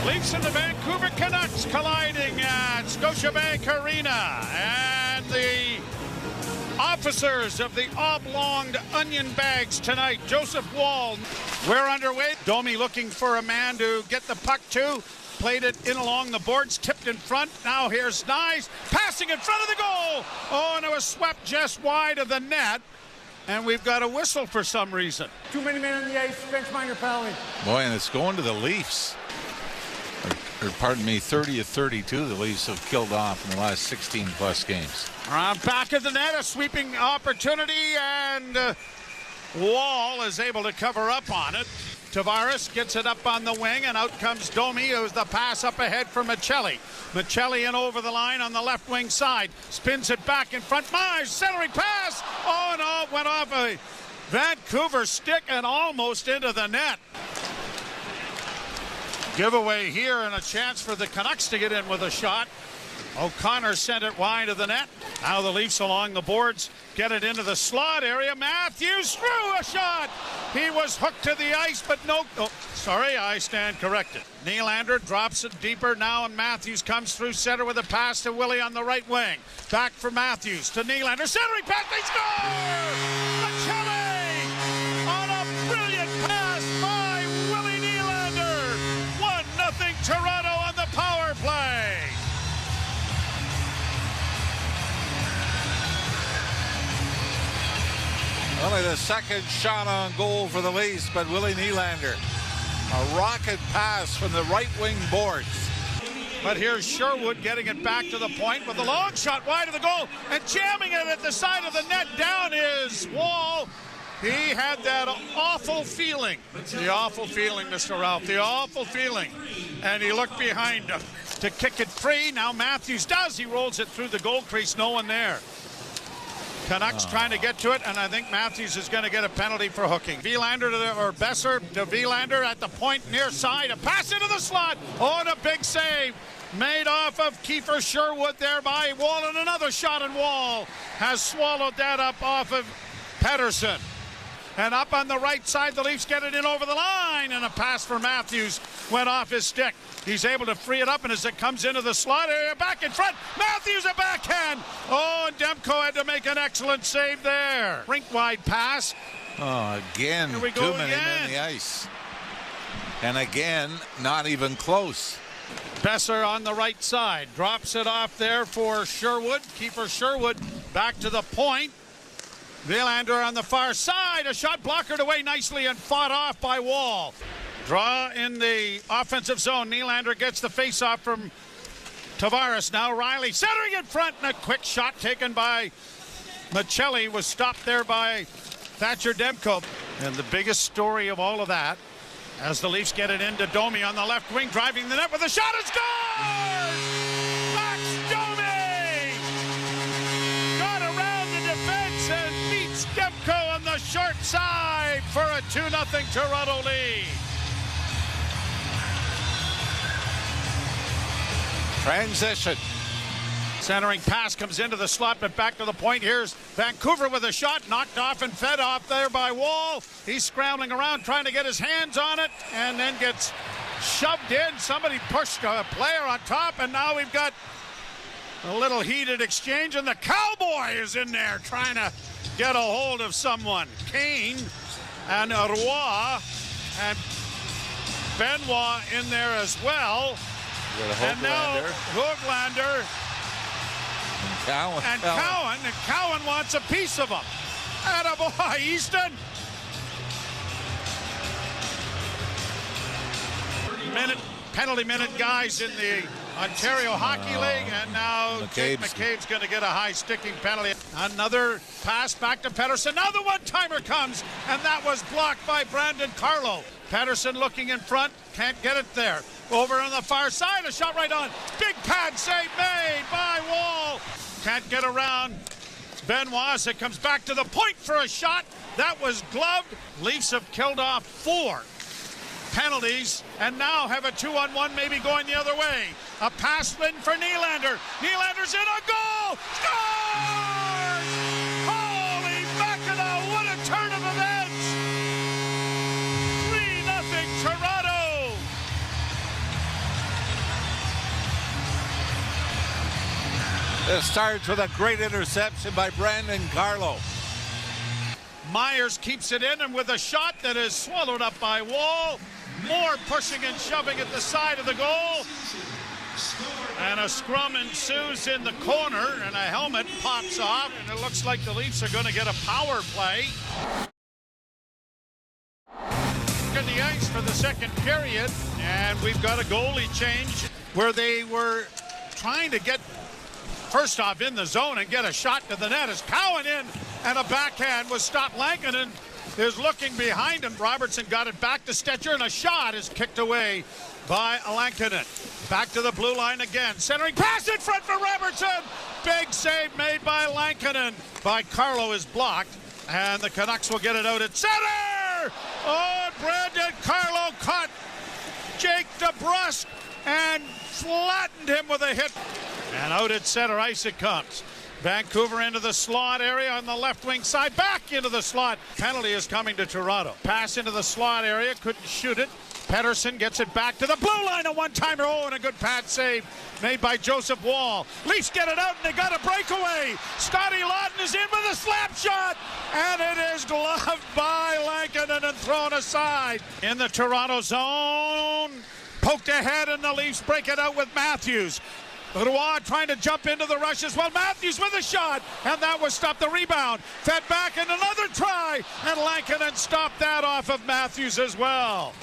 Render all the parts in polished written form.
Leafs and the Vancouver Canucks colliding at Scotiabank Arena. And the officers of the oblonged onion bags tonight, Joseph Wall. We're underway. Domi looking for a man to get the puck to. Played it in along the boards, tipped in front. Now here's Nyes, passing in front of the goal. Oh, and it was swept just wide of the net. And we've got a whistle for some reason. Too many men on the ice, bench minor penalty. Boy, and it's going to the Leafs. Or pardon me, 30 of 32 the Leafs have killed off in the last 16 plus games. Back of the net, a sweeping opportunity, and Wall is able to cover up on it. Tavares gets it up on the wing, and out comes Domi, who's the pass up ahead for Michelli. Michelli in over the line on the left wing side. Spins it back in front. Myers, centering pass. Oh, no, it went off a Vancouver stick and almost into the net. Giveaway here and a chance for the Canucks to get in with a shot. O'Connor sent it wide of the net. Now the Leafs along the boards get it into the slot area. Matthews threw a shot. He was hooked to the ice, but no. Oh, sorry, I stand corrected. Nylander drops it deeper now, and Matthews comes through center with a pass to Willie on the right wing. Back for Matthews to Nylander. Centering pass, they score! Michelli on a brilliant pass by Willie Nylander. 1-0 Toronto on the power play. Only the second shot on goal for the Leafs, but Willie Nylander, a rocket pass from the right wing boards. But here's Sherwood getting it back to the point with a long shot wide of the goal and jamming it at the side of the net. Down is Wall. He had that awful feeling. The awful feeling, Mr. Ralph. The awful feeling. And he looked behind him to kick it free. Now Matthews does. He rolls it through the goal crease. No one there. Canucks trying to get to it, and I think Matthews is going to get a penalty for hooking. Wielander or Besser to Wielander at the point near side. A pass into the slot. Oh, and a big save made off of Kiefer Sherwood there by Wall, and another shot, and Wall has swallowed that up off of Pettersson. And up on the right side, the Leafs get it in over the line, and a pass for Matthews went off his stick. He's able to free it up, and as it comes into the slot area, back in front, Matthews a backhand. Oh, and Demko had to make an excellent save there. Rink-wide pass. Oh, again, Here we too go many again. men on the ice. And again, not even close. Besser on the right side. Drops it off there for Sherwood. Keeper Sherwood back to the point. Wielander on the far side. A shot blockered away nicely and fought off by Wall. Draw in the offensive zone. Nylander gets the face-off from Tavares. Now Riley centering in front, and a quick shot taken by Michelli was stopped there by Thatcher Demko. And the biggest story of all of that, as the Leafs get it into Domi on the left wing, driving the net with a shot, and scores! Max Domi got around the defense and beats Demko on the short side for a 2-0 Toronto lead. Transition. Centering pass comes into the slot, but back to the point. Here's Vancouver with a shot, knocked off and fed off there by Wall. He's scrambling around trying to get his hands on it, and then gets shoved in. Somebody pushed a player on top, and now we've got a little heated exchange, and the Cowboy is in there trying to get a hold of someone. Kane and Roy and Benoit in there as well. And now Höglander and Cowan wants a piece of him. Attaboy, Easton. Penalty minute guys in the Ontario Hockey League, and now McCabe's going to get a high sticking penalty. Another pass back to Pettersson. Now the one-timer comes, and that was blocked by Brandon Carlo. Pettersson looking in front, can't get it there. Over on the far side, a shot right on. Big pad save made by Wall. Can't get around Benoit as it comes back to the point for a shot. That was gloved. Leafs have killed off 4 penalties and now have a 2-on-1 maybe going the other way. A pass in for Nylander. Nylander's in, a goal! Scores! Holy mackerel, what a turn of events! 3-0 Toronto! It starts with a great interception by Brandon Carlo. Myers keeps it in, and with a shot that is swallowed up by Wall. More pushing and shoving at the side of the goal. And a scrum ensues in the corner, and a helmet pops off, and it looks like the Leafs are going to get a power play. In the ice for the second period, and we've got a goalie change where they were trying to get first off in the zone and get a shot to the net as Cowan in, and a backhand was stopped. Lankinen is looking behind him. Robertson got it back to Stetcher, and a shot is kicked away by Lankinen. Back to the blue line again. Centering pass in front for Robertson. Big save made by Lankinen. By Carlo is blocked, and the Canucks will get it out at center. Oh, Brandon Carlo caught Jake DeBrusk and flattened him with a hit. And out at center ice it comes. Vancouver into the slot area on the left wing side. Back into the slot. Penalty is coming to Toronto. Pass into the slot area. Couldn't shoot it. Pedersen gets it back to the blue line. A one-timer. Oh, and a good pad save made by Joseph Wall. Leafs get it out, and they got a breakaway. Scotty Lawton is in with a slap shot, and it is gloved by Lankinen and thrown aside. In the Toronto zone. Poked ahead, and the Leafs break it out with Matthews. Roy trying to jump into the rush as well. Matthews with a shot, and that was stopped. The rebound fed back, and another try, and Lankinen stopped that off of Matthews as well.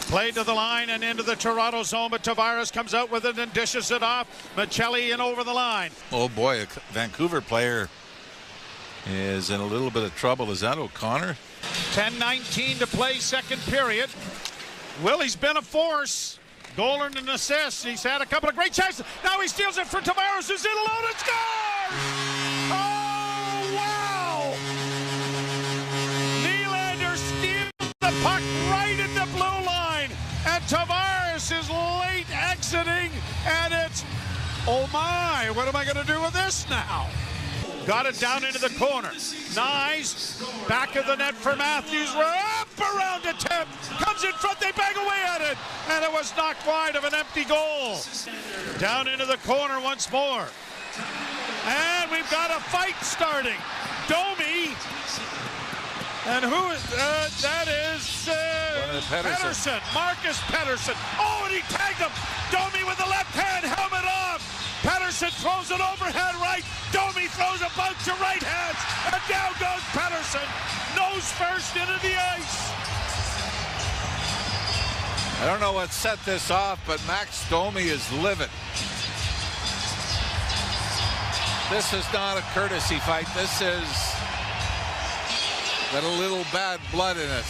Played to the line and into the Toronto zone, but Tavares comes out with it and dishes it off. Michelli in over the line. Oh boy, a Vancouver player is in a little bit of trouble. Is that O'Connor? 10:19 to play, second period. Willie's been a force. Goal and an assist. He's had a couple of great chances. Now he steals it for Tavares, who's in alone and scores! Oh, wow! Nylander steals the puck right in the blue line, and Tavares is late exiting, and it's, oh my, what am I going to do with this now? Got it down into the corner. Nice. Back of the net for Matthews. We're up around attempt. Comes in front. They bang away at it. And it was knocked wide of an empty goal. Down into the corner once more. And we've got a fight starting. Domi. And who is that? Is Pedersen. Marcus Pedersen. Oh, and he tagged him. Domi with the left hand. Helmet off. Pedersen throws it overhead right. Domi throws a bunch to right hands. And down goes Pedersen. Nose first into the ice. I don't know what set this off, but Max Domi is livid. This is not a courtesy fight. This is got a little bad blood in it.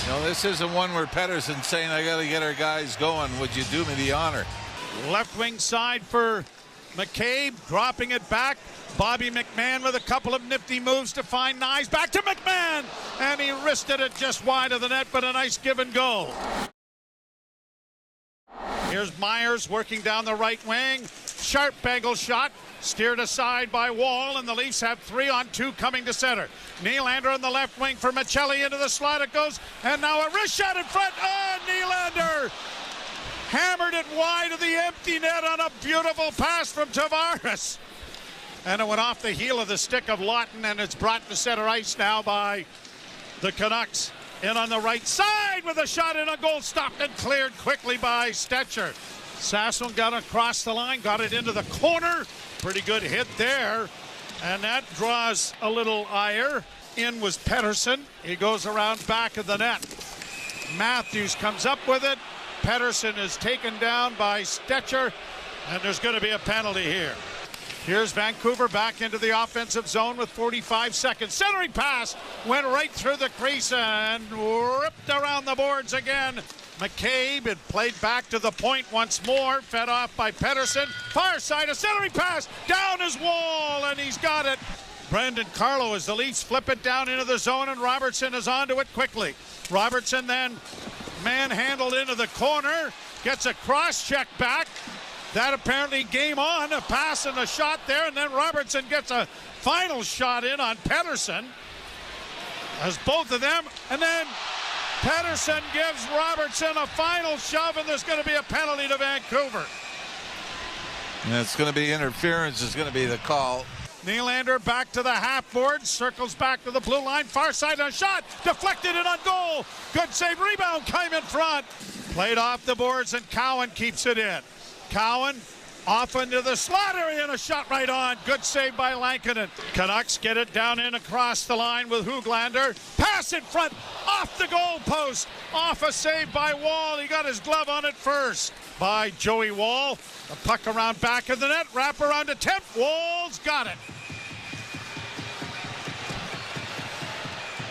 You know, this isn't one where Pedersen's saying, I got to get our guys going. Would you do me the honor? Left wing side for McCabe, dropping it back. Bobby McMahon with a couple of nifty moves to find Nyes. Back to McMahon, and he wristed it just wide of the net, but a nice give and go. Here's Myers working down the right wing. Sharp angle shot, steered aside by Wall, and the Leafs have 3-on-2 coming to center. Nylander on the left wing for Michelli into the slot it goes, and now a wrist shot in front. Oh, Nylander hammered it wide of the empty net on a beautiful pass from Tavares. And it went off the heel of the stick of Lawton, and it's brought to center ice now by the Canucks. In on the right side with a shot and a goal, stopped and cleared quickly by Stetcher. Sassel got across the line, got it into the corner. Pretty good hit there. And that draws a little ire. In was Pedersen. He goes around back of the net. Matthews comes up with it. Pedersen is taken down by Stetcher, and there's going to be a penalty here. Here's Vancouver back into the offensive zone with 45 seconds. Centering pass went right through the crease and ripped around the boards again. McCabe had played back to the point once more, fed off by Pedersen. Far side, a centering pass, down his Wall, and he's got it. Brandon Carlo as the Leafs flip it down into the zone, and Robertson is onto it quickly. Robertson then manhandled into the corner, gets a cross-check back. That apparently game on, a pass and a shot there, and then Robertson gets a final shot in on Pedersen. As both of them, and then Pedersen gives Robertson a final shove, and there's going to be a penalty to Vancouver. And it's going to be interference is going to be the call. Nylander back to the half board, circles back to the blue line, far side on shot, deflected and on goal. Good save, rebound came in front. Played off the boards and Cowan keeps it in. Cowan off into the slot area and a shot right on. Good save by Lankinen. Canucks get it down in across the line with Höglander. Pass in front, off the goal post, off a save by Wall. He got his glove on it first by Joey Wall. The puck around back of the net, wrap around attempt. Wall's got it.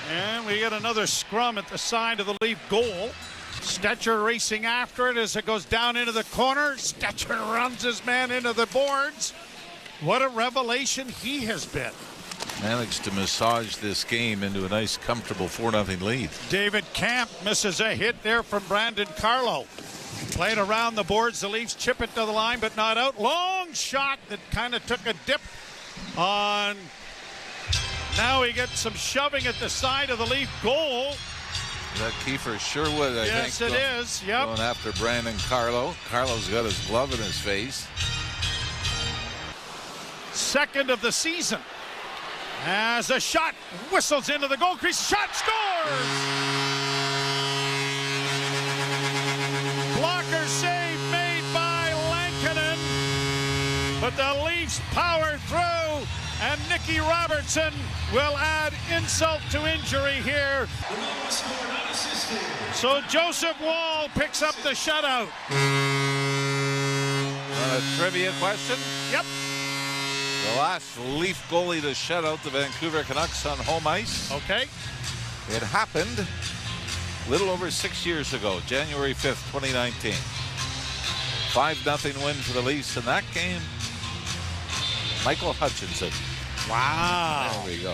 And we get another scrum at the side of the Leaf goal. Stetcher racing after it as it goes down into the corner. Stetcher runs his man into the boards. What a revelation he has been. Managed to massage this game into a nice, comfortable 4-0 lead. David Camp misses a hit there from Brandon Carlo. Played around the boards. The Leafs chip it to the line, but not out. Long shot that kind of took a dip on. Now he gets some shoving at the side of the Leaf goal. Is that Kiefer Sherwood, I think? Yes, it is. Yep. Going after Brandon Carlo. Carlo's got his glove in his face. Second of the season. As a shot whistles into the goal crease. Shot scores! Blocker save made by Lankinen. But the Leafs power through. And Nicky Robertson will add insult to injury here. So Joseph Wall picks up the shutout. A trivia question? Yep. The last Leaf goalie to shut out the Vancouver Canucks on home ice. Okay. It happened a little over 6 years ago, January 5th, 2019. 5-0 win for the Leafs in that game. Michael Hutchinson. Wow. There we go.